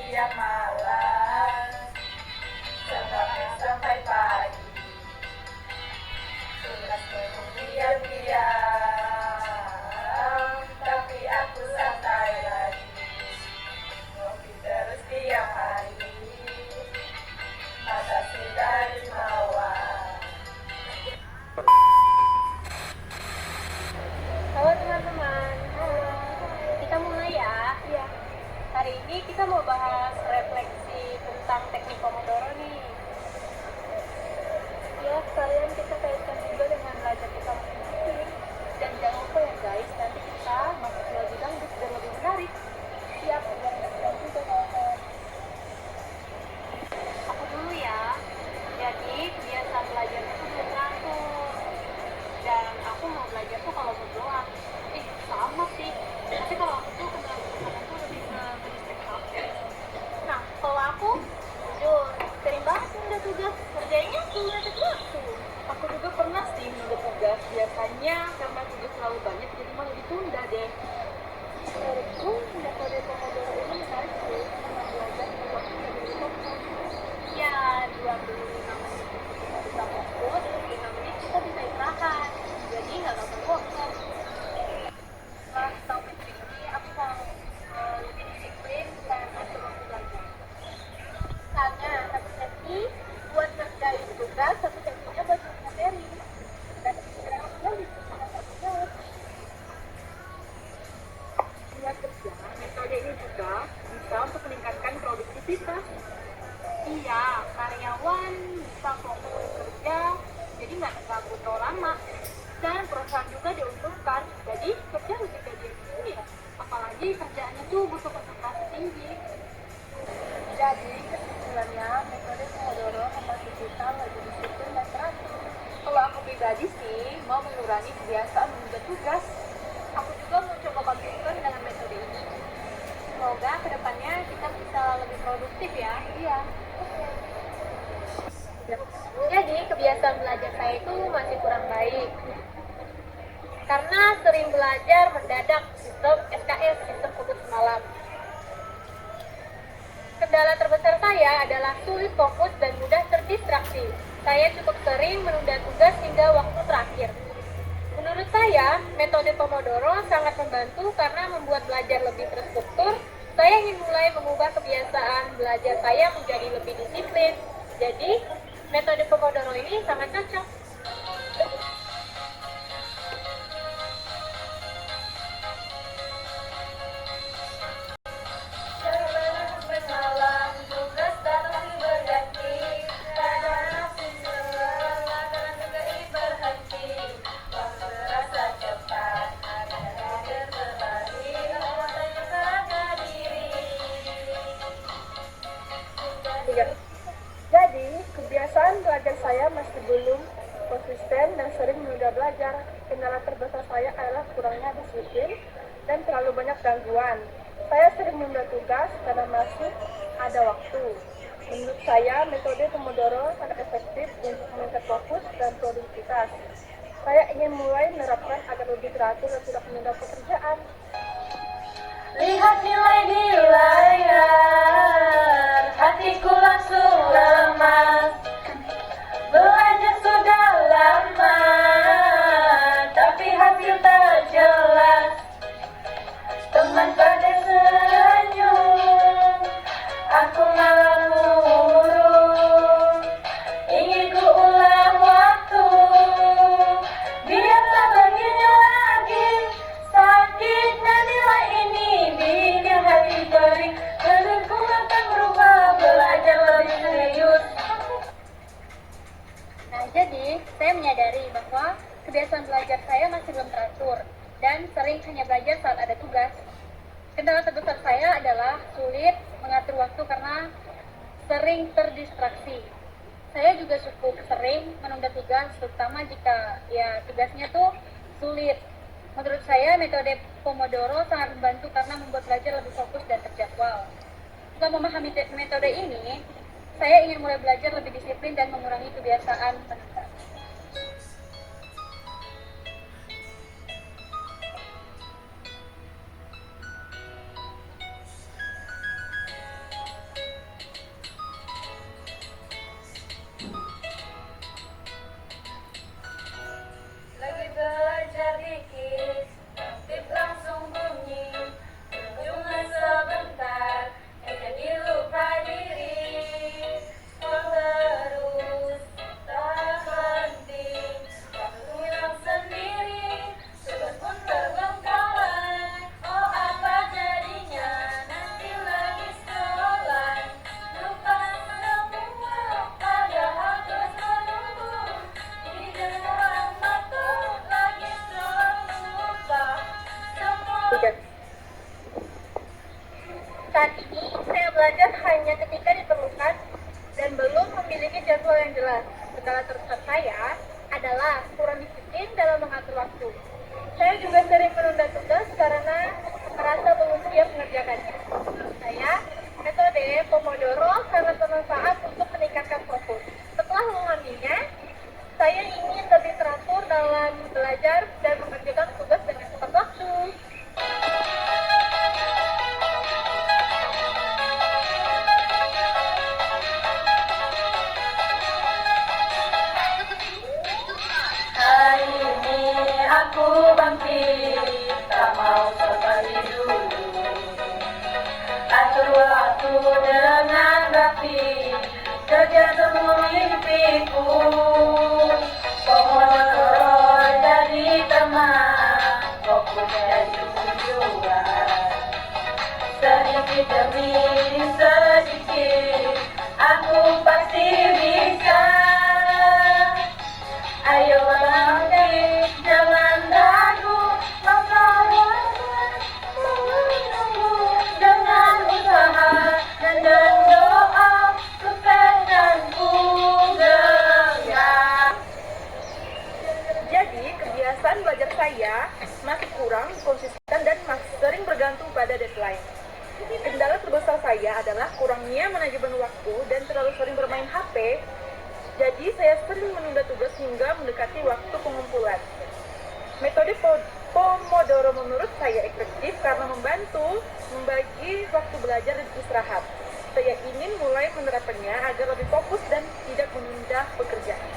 siang malam sampai pagi. Tugas menunggu diam-diam, tapi aku santai lagi. Ngopi terus tiap hari, masa sudah jumawa. Halo teman-teman, kita mulai ya. Iya. Hari ini kita mau bahas refleksi tentang teknik Pomodoro nih. Ya, sekalian kita kaitkan juga dengan belajar kita masing-masing. Dan jangan lupa ya guys, nanti kita masuk ke lebih lanjut dan lebih menarik. Siap, biar nggak siap juga teman-teman. Aku dulu ya. Jadi kebiasaan belajar itu belum teratur. Dan aku mau belajar tuh kalau berdoa. Sama sih. Tapi kalau aku tuh kadang-kadang tuh lebih ke distrik HP. Nah, kalau aku jujur sering banget nunda tugas, kerjanya tunda waktu. Aku juga pernah sih nunda tugas, biasanya karena tugas terlalu banyak jadi malah ditunda deh. Menurutku metode Pomodoro ini menarik sih, karena belajar di waktu yang lebih fokus. Ya, 25 menit kita bisa fokus, 5 menit kita bisa istirahat. Jadi nggak gampang bosan. Setelah tahu metode ini, aku mau lebih disiplin dan atur waktu belajar. Misalnya, satu sesi buat ngerjain tugas, satu sesinya buat nulis materi. Dan istirahatnya istirahat. Buat kerja, metode ini juga bisa untuk meningkatkan produktivitas. Iya, karyawan bisa fokus bekerja, jadi nggak terganggu terlalu lama. Dan perusahaan juga diuntungkan, jadi kerja lebih gaji tinggi ya. Apalagi kerjaannya tuh butuh konsentrasi tinggi. Jadi kesimpulannya, metode Pomodoro membantu kita lebih disiplin dan teratur. Kalau aku pribadi sih, mau mengurangi kebiasaan menunda tugas. Aku juga mau coba konsisten dengan metode ini. Semoga kedepannya kita bisa lebih produktif ya. Iya. Jadi kebiasaan belajar saya itu masih kurang baik. Karena sering belajar mendadak sistem SKS, sistem kebut semalam. Kendala terbesar saya adalah sulit fokus dan mudah terdistraksi. Saya cukup sering menunda tugas hingga waktu terakhir. Menurut saya, metode Pomodoro sangat membantu karena membuat belajar lebih terstruktur. Saya ingin mulai mengubah kebiasaan belajar saya menjadi lebih disiplin. Jadi, metode Pomodoro ini sangat cocok. Malam tugas datang berganti, kadang nafsu lelah, kadang juga berhenti. Waktu terasa cepat, akhir-akhir berlari, rasanya terasa diri. Jadi, kebiasaan belajar saya masih belum konsisten dan sering menunda belajar. Kendala terbesar saya adalah kurangnya disiplin dan terlalu banyak gangguan. Saya sering menunda tugas karena masih ada waktu. Menurut saya, metode Pomodoro sangat efektif untuk meningkatkan fokus dan produktivitas. Saya ingin mulai menerapkan agar lebih teratur dan tidak menunda pekerjaan. Lihat nilai di layar, hatiku langsung lemah. Belajar sudah lama, tapi hasil tak jelas. Teman pada senyum, aku malah murung. Ingin ku ulang waktu, biar tak begini lagi. Sakitnya nilai ini bikin hati perih. Menurutku akan berubah, belajar lebih serius. Nah, jadi saya menyadari bahwa kebiasaan belajar saya masih belum teratur dan sering hanya belajar saat ada tugas. Kendala terbesar saya adalah sulit mengatur waktu karena sering terdistraksi. Saya juga cukup sering menunda tugas, terutama jika ya tugasnya tuh sulit. Menurut saya metode Pomodoro sangat membantu karena membuat belajar lebih fokus dan terjadwal. Setelah memahami metode ini, saya ingin mulai belajar lebih disiplin dan mengurangi kebiasaan menunda. ketika diperlukan dan belum memiliki jadwal yang jelas. Kendala terbesar saya adalah kurang disiplin dalam mengatur waktu. Saya juga sering menunda tugas karena merasa belum siap mengerjakannya. Menurut saya, metode Pomodoro sangat bermanfaat untuk meningkatkan fokus. Setelah memahaminya, saya ingin lebih teratur dalam belajar dan mengerjakan tugas dengan tepat waktu. Hari ini aku bangkit, tak mau seperti dulu. Atur waktu dengan rapi, kejar semua mimpiku. Pomodoro jadi teman, fokus jadi tujuan. Sedikit demi sedikit, aku pasti bisa. Ayo bangkit, jangan ragu, menunggu dengan usaha dan doa, sukses dan kemuliaan. Jadi, kebiasaan belajar saya masih kurang konsisten dan masih sering bergantung pada deadline. Kendala terbesar saya adalah kurangnya manajemen waktu dan terlalu sering bermain HP. Jadi, saya sering menunda tugas hingga mendekati waktu pengumpulan. Metode Pomodoro menurut saya efektif karena membantu membagi waktu belajar dan istirahat. Saya ingin mulai menerapkannya agar lebih fokus dan tidak menunda pekerjaan.